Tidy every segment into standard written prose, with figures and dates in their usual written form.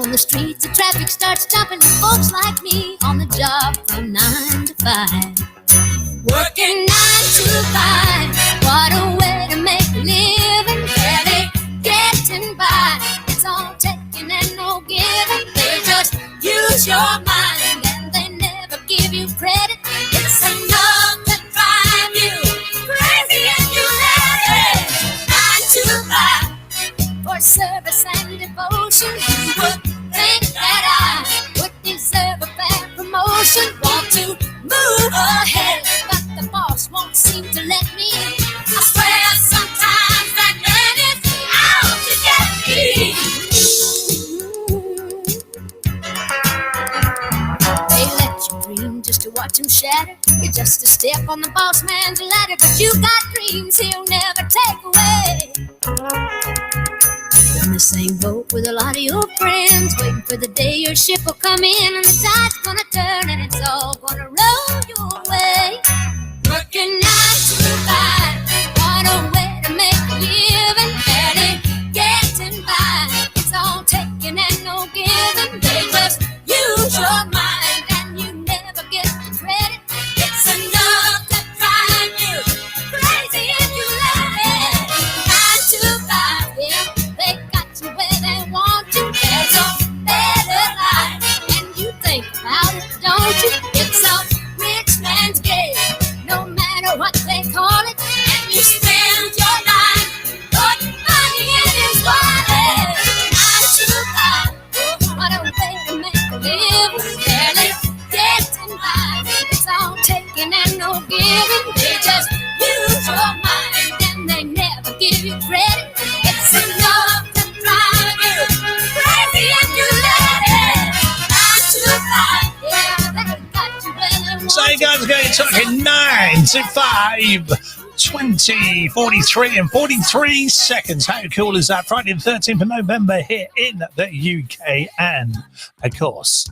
on the streets, the traffic starts jumping, and folks like me on the job from 9 to 5. Working 9 to 5, what a way to make a living. Barely getting by, it's all taking and no giving. They just use your mind and they never give you credit. It's enough to drive you crazy and you let it. 9 to 5 for service and devotion. You would think that I would deserve a fair promotion. Want to move ahead, but the boss won't seem to let me. I swear sometimes that man is out to get me. They let you dream just to watch him shatter. You're just a step on the boss man's ladder, but you got dreams he'll never take away. You're in the same boat with a lot of your friends, waiting for the day your ship will come in and the tide's gonna turn and it's all gonna roll your way. Working 9 to 5, what a way to make a living. Barely getting by, it's all taking and no giving. They just use your mind and you never get the credit. It's enough to drive you crazy if you let it. 9 to 5, yeah, they got you where they want you. There's a better life and you think about it, don't you? It's a rich man's game, no matter what they call it. And you spend your life putting money in his wallet. 9 to 5, oh, what a way to make a living. Barely getting by, it's all taking and no giving. They just use your mind and they never give you credit. It's enough to drive you crazy if you let it. 9 to 5, yeah, they got you where they want. So you guys are going to talking 9 to 5. 20, 43 and 43 seconds. How cool is that? Friday the 13th of November here in the UK and, of course,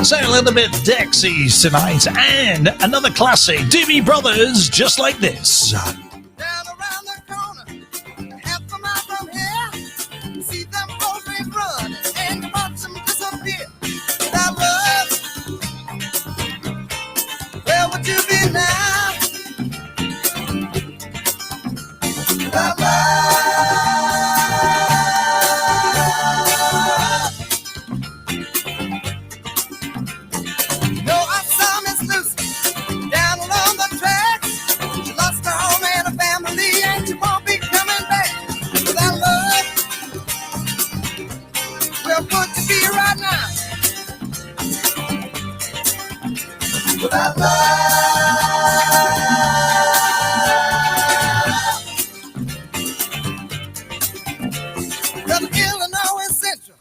So a little bit Dexys tonight, and another classic, Doobie Brothers, Just Like This. Down around the corner, half a mile from here, see them boys run and watch them disappear. Without love, where would you be now? Without love. Without love, the Illinois Central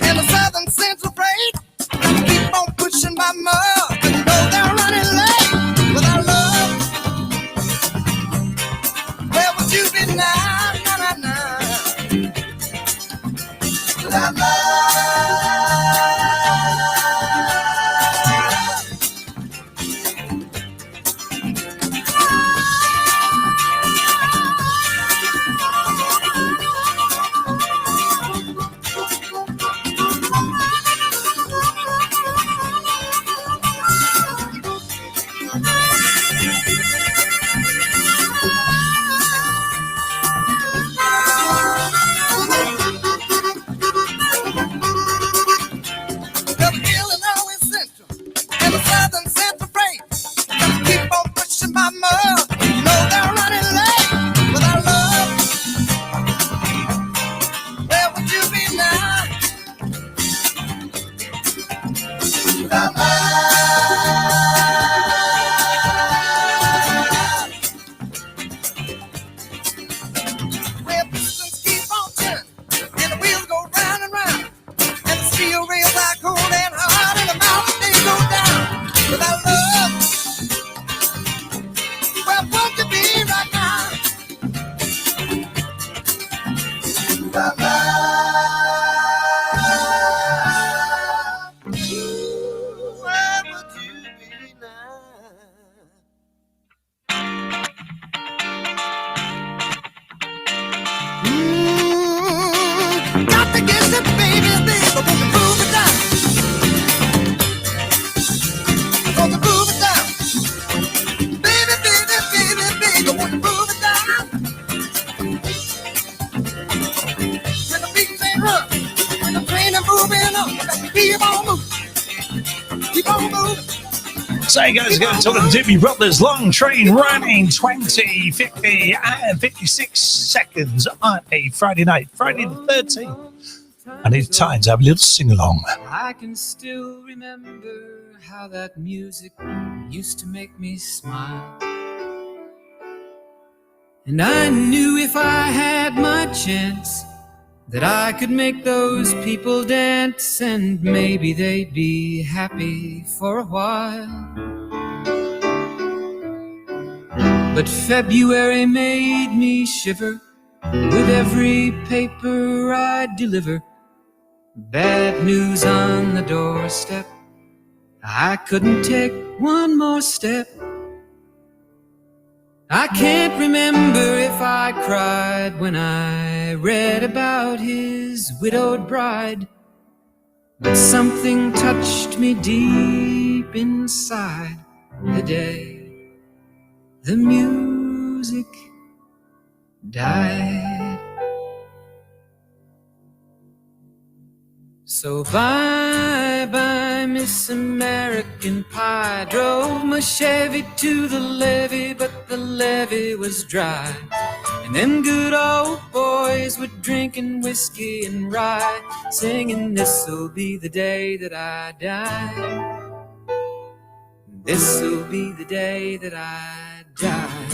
and the Southern Central Parade keep on pushing my mud, but you know they're running late. Without love, where would you be now? Nah, nah, nah. Without love. So you guys going to talk to Doobie Brothers, Long Train Running, 20, 50 and 56 seconds on a Friday night, Friday the 13th. And it's time to have a little sing-along. I can still remember how that music used to make me smile. And I knew if I had my chance that I could make those people dance, and maybe they'd be happy for a while. But February made me shiver with every paper I deliver. Bad news on the doorstep, I couldn't take one more step. I can't remember if I cried when I read about his widowed bride, but something touched me deep inside the day the music died. So bye bye by Miss American Pie. Drove my Chevy to the levee, but the levee was dry. And them good old boys were drinking whiskey and rye, singing, this'll be the day that I die. This'll be the day that I die.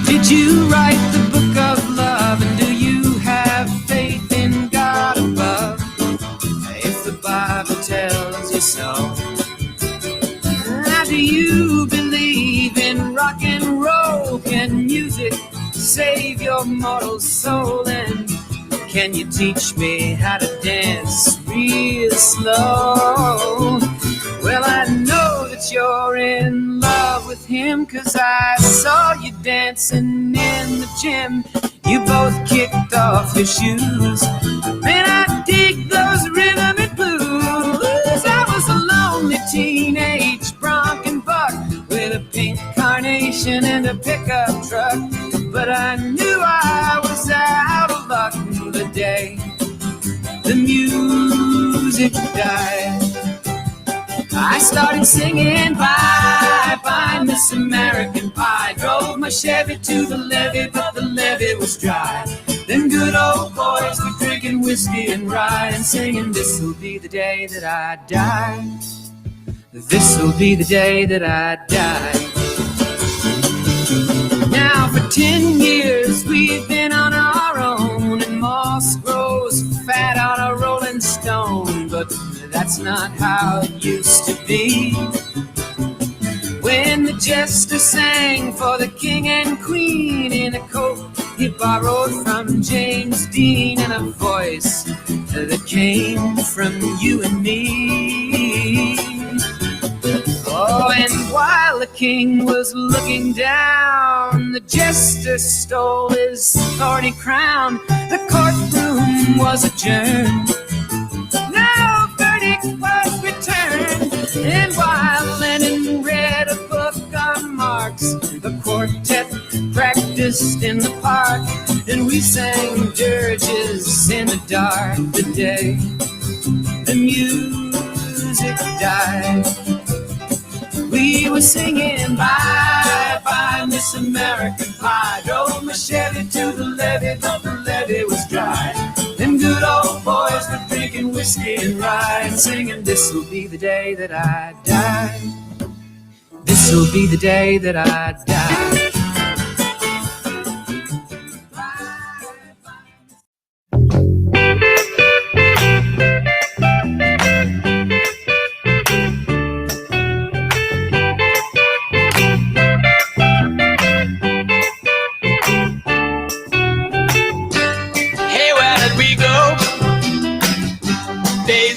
Did you write the book of love, and do you have faith in God above? If the Bible tells you so. Now do you believe in rock and roll? Can music save your mortal soul? And can you teach me how to dance real slow? Well, I know that you're in love with him, 'cause I saw you dancing in the gym. You both kicked off your shoes. Man, I dig those rhythm and blues. I was a lonely teenage bronc and buck with a pink carnation and a pickup truck. But I knew I was out of luck the day the music died. I started singing bye, bye, Miss American Pie. Drove my Chevy to the levee, but the levee was dry. Them good old boys were drinking whiskey and rye and singing, this'll be the day that I die. This'll be the day that I die. Now for 10 years we've been on our own, and moss grows fat on a rolling stone. But that's not how it used to be. When the jester sang for the king and queen in a coat he borrowed from James Dean, and a voice that came from you and me. Oh, and while the king was looking down, the jester stole his thorny crown. The courtroom was adjourned. No verdict was returned. And while Lennon read a book on Marx, the quartet practiced in the park, and we sang dirges in the dark the day the music died. We were singing bye, bye, Miss American Pie. Drove my Chevy to the levee, but the levee was dry. Them good old boys were drinking whiskey and rye and singing, this'll be the day that I die. This'll be the day that I die.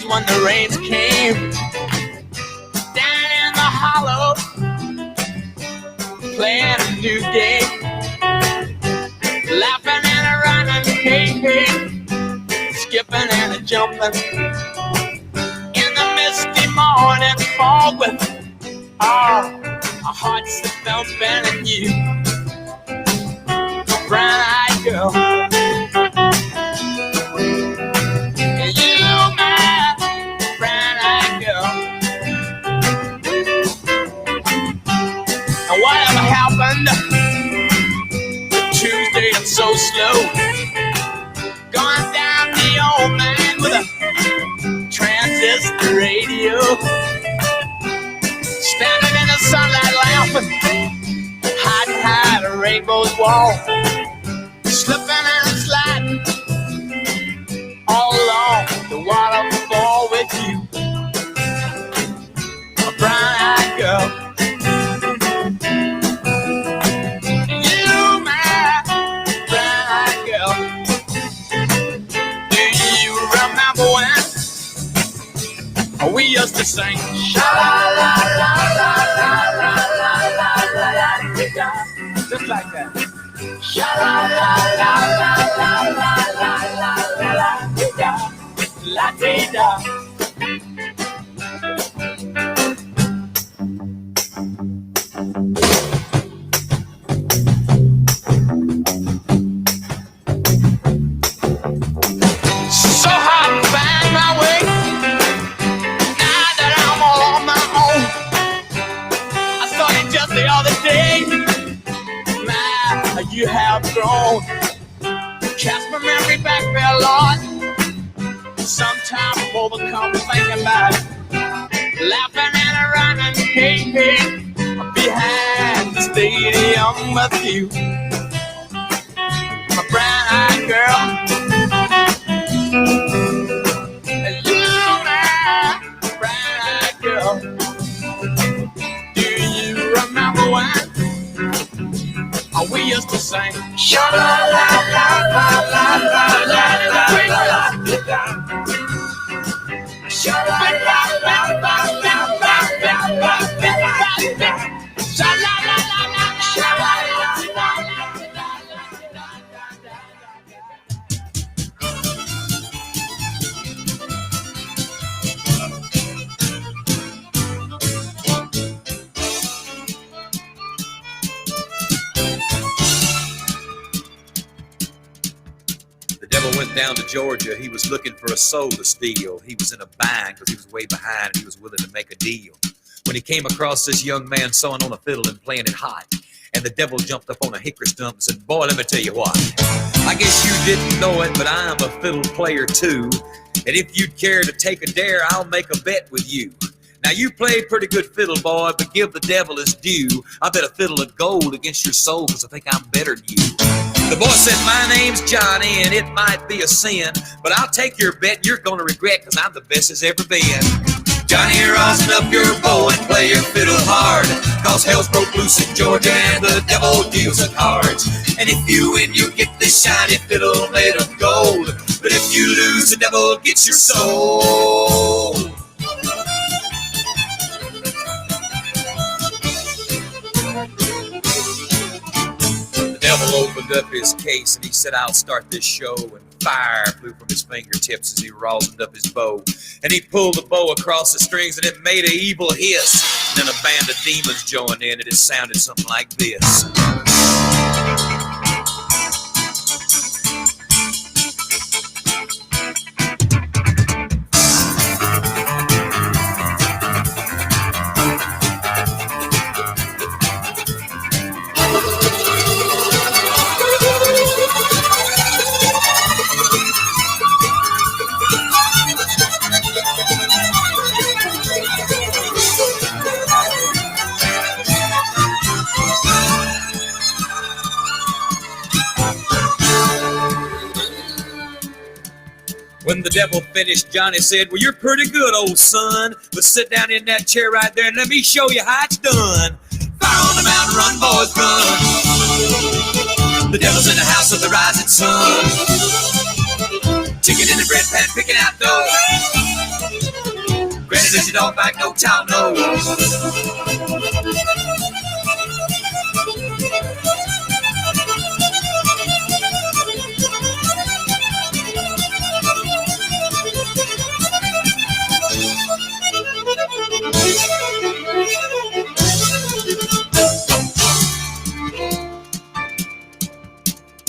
When the rains came down in the hollow, playing a new game, laughing and a running, hey, hey, skipping and a jumping in the misty morning fog with our hearts that thumping, and you, brown-eyed girl. Whatever happened Tuesday, it's so slow, going down the old man with a transistor radio, standing in the sunlight laughing, hiding behind a rainbow's wall, slipping and sliding all along the waterfall with you, a brown-eyed girl. We used to sing sha-la-la-la-la-la-la-la-la-la-la-la-la-la-la, just like that. Sha-la-la-la-la-la-la-la-la-la-la-la-la. So hot and fine, my cast my memory back there, Lord. Sometime before we come thinking about it, laughing and running, hey, hey, behind the stadium with you, my brown-eyed girl. And you now, brown-eyed girl. Do you remember when we used to sing? Sha-la-la-la-la-la-la-la-la-la-la. The devil went down to Georgia. He was looking for a soul to steal. He was in a bind because he was way behind and he was willing to make a deal. When he came across this young man sewing on a fiddle and playing it hot, and the devil jumped up on a hickory stump and said, "Boy, let me tell you what. I guess you didn't know it, but I'm a fiddle player too. And if you'd care to take a dare, I'll make a bet with you. Now you played pretty good fiddle, boy, but give the devil his due. I bet a fiddle of gold against your soul because I think I'm better than you." The boy said, "My name's Johnny, and it might be a sin, but I'll take your bet and you're going to regret because I'm the best as ever been. Johnny, rosin up your bow and play your fiddle hard, cause hell's broke loose in Georgia and the devil deals the cards. And if you win, you get this shiny fiddle made of gold, but if you lose, the devil gets your soul." The devil opened up his case and he said, "I'll start this show," and fire flew from his fingertips as he rosined up his bow. And he pulled the bow across the strings and it made an evil hiss. And then a band of demons joined in and it sounded something like this. When the devil finished, Johnny said, "Well, you're pretty good, old son, but sit down in that chair right there and let me show you how it's done. Fire on the mountain, run, boys, run. The devil's in the house of the rising sun. Chicken in the bread pan, picking out dough. Granny says you don't bite, no child knows."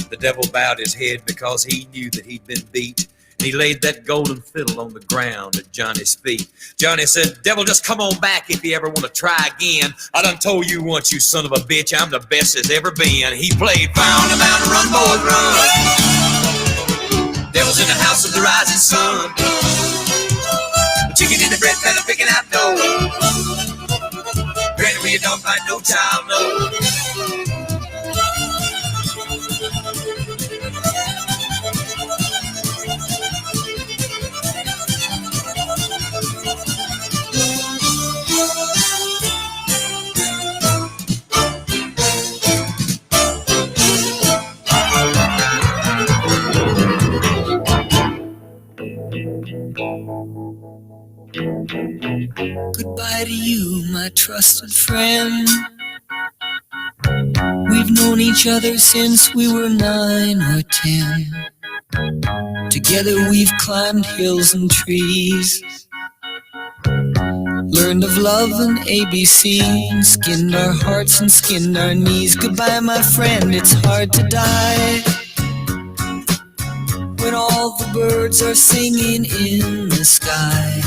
The devil bowed his head because he knew that he'd been beat. And he laid that golden fiddle on the ground at Johnny's feet. Johnny said, "Devil, just come on back if you ever want to try again. I done told you once, you son of a bitch, I'm the best there's ever been." He played "Fire on the Mountain, Run, Boys, Run." Devil's in the house of the rising sun. Chicken in the bread pan, picking out dough. Granny, where you don't find no child, no. Goodbye to you, my trusted friend. We've known each other since we were 9 or 10. Together we've climbed hills and trees, learned of love and ABC, and skinned our hearts and skinned our knees. Goodbye, my friend, it's hard to die when all the birds are singing in the sky.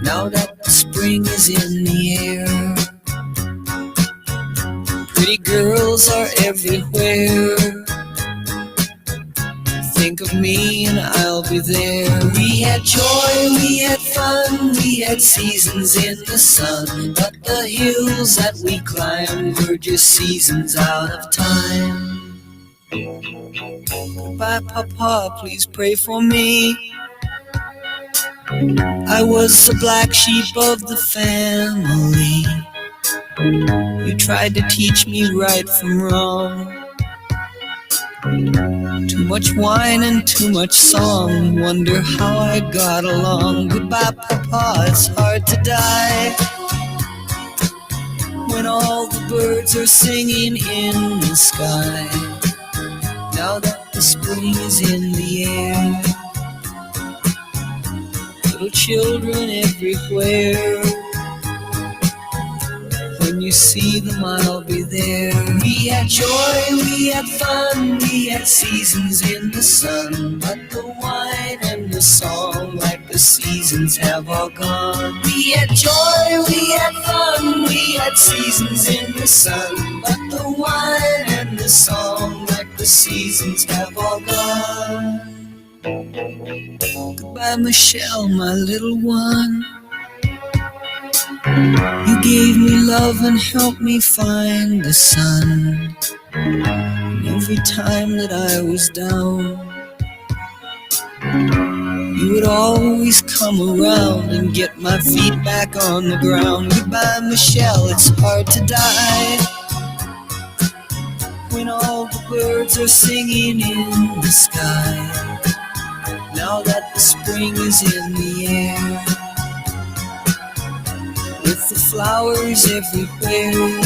Now that the spring is in the air, pretty girls are everywhere. think of me and I'll be there. We had joy, we had fun, we had seasons in the sun, but the hills that we climbed were just seasons out of time. Goodbye, Papa, please pray for me. I was the black sheep of the family. You tried to teach me right from wrong. Too much wine and too much song. Wonder how I got along. Goodbye, Papa, it's hard to die when all the birds are singing in the sky. Now that the spring is in the air, little children everywhere. When you see them, I'll be there. We had joy, we had fun, we had seasons in the sun, but the wine and the song, like the seasons, have all gone. We had joy, we had fun, we had seasons in the sun, but the wine and the song, like the seasons, have all gone. Goodbye, Michelle, my little one. You gave me love and helped me find the sun. And every time that I was down, you would always come around and get my feet back on the ground. Goodbye, Michelle, it's hard to die when all the birds are singing in the sky. Now that the spring is in the air, with the flowers everywhere,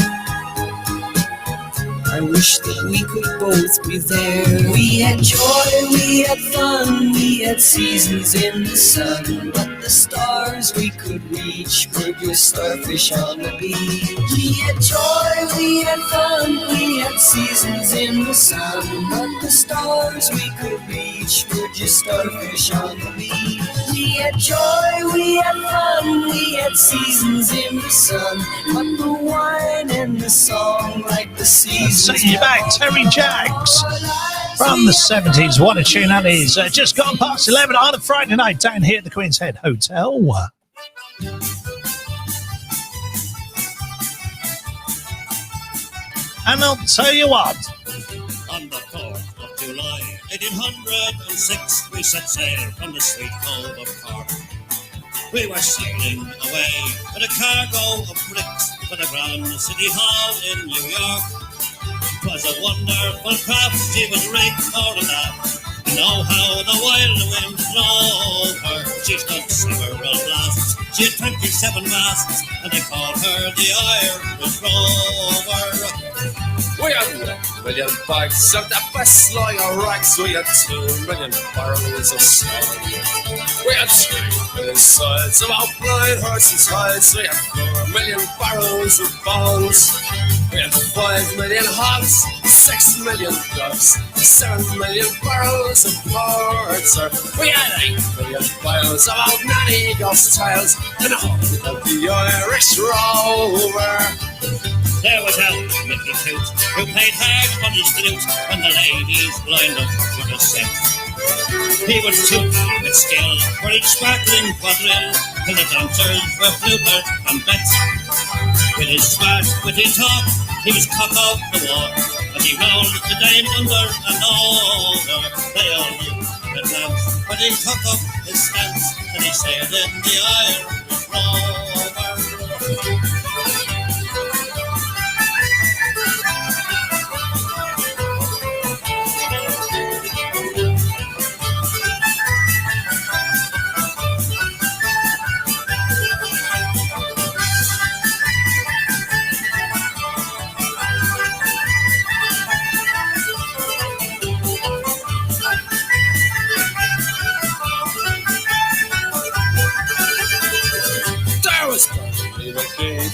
I wish that we could both be there. We had joy, we had fun, we had seasons in the sun, but the stars we could reach were just starfish on the beach. We had joy, we had fun, we had seasons in the sun, but the stars we could reach were just starfish on the beach. We had joy, we had fun, we had seasons in the sun, but the wine and the song, like the seasons. Taking you back, Terry Jacks from the 70s. What a tune that is. Just gone past 11 on a Friday night down here at the Queen's Head Hotel. And I'll tell you what. On the 4th of July, 1806, we set sail from the sweet cove of Cork. We were sailing away with a cargo of bricks for the Grand City Hall in New York. 'Twas a wonderful craft, she was rigged for an aft. You know how the wild wind drove her. She stood several blasts, she had 27 masts, and they called her the Irish Rover. We had 1 million bags of the best lager rags. We had 2 million barrels of snow. We had 3 million sides of our blind horses' hides. We had 4 million barrels of bones. We had 5 million hogs, 6 million doves, 7 million barrels of porter. We had 8 million vials of old Nanny Goss tales, and all of the Irish Rover. There was Al Mickey Toot, who played hard on his flute when the ladies lined up for the set. He was tooting with skill for each sparkling quadrille, till the dancers were fluted and bet. With his smart, witty talk, he was cock of the walk, and he rolled the dame under and over. They all knew the dance, but he took up his stance, and he sailed in the Irish Rover.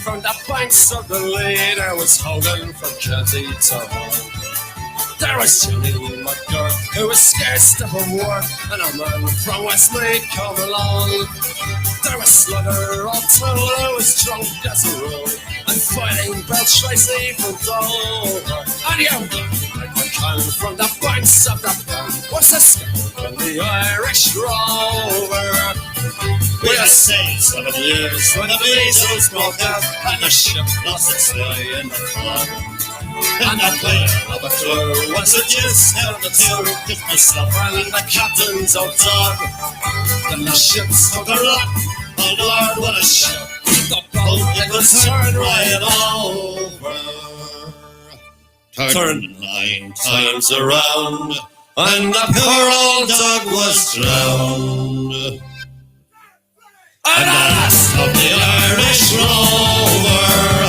From the banks of the Lee, there was Hogan from Jersey to Hull. There was Johnny McGurk, who was scared stiff of work, and a man from Westmeath come along. There was Slugger O'Toole, who was drunk as a rule, and fighting Bill Tracy from Dover. And young Mike McCann from the banks of the Bank was the skipper of the Irish Rover. We had sailed 7 years when the measles broke out, and the ship lost its way in the flood. And the player of the crew was a juice held the two, just myself and the captain's old dog. Then the ship took a rock, oh Lord, what a ship. The boat, it was turned right over. Turned 9 times around, and the poor old dog was drowned. And the last of the Irish Rover